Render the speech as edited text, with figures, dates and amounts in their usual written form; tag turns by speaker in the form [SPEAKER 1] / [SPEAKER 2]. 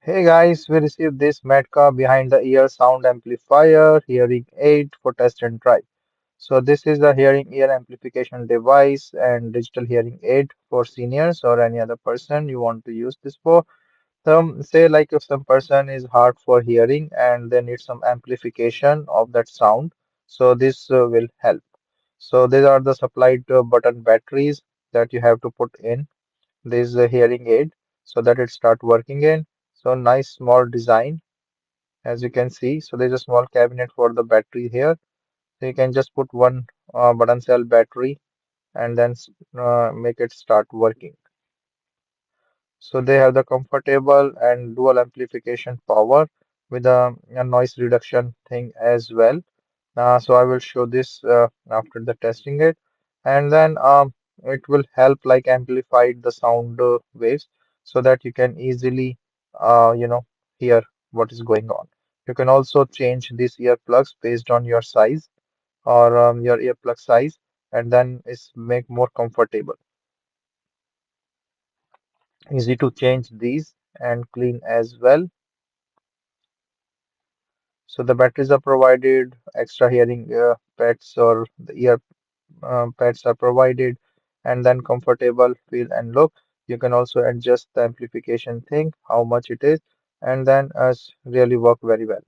[SPEAKER 1] Hey guys, we received this MEDca behind the ear sound amplifier hearing aid for test and try. So this is the hearing ear amplification device and digital hearing aid for seniors or any other person you want to use this for. Say like if some person is hard for hearing and they need some amplification of that sound, so this will help. So these are the supplied button batteries that you have to put in this hearing aid so that it start working in. So nice small design as you can see. So there's a small cabinet for the battery here. So you can just put one button cell battery and then make it start working. So they have the comfortable and dual amplification power with a noise reduction thing as well. So I will show this after the testing it, and then it will help like amplify the sound waves so that you can easily, hear what is going on. You can also change these earplugs based on your size or your earplug size, and then it's make more comfortable. Easy to change these and clean as well. So the batteries are provided, extra hearing pads or the ear pads are provided, and then comfortable feel and look. You can also adjust the amplification thing, how much it is, and then really work very well.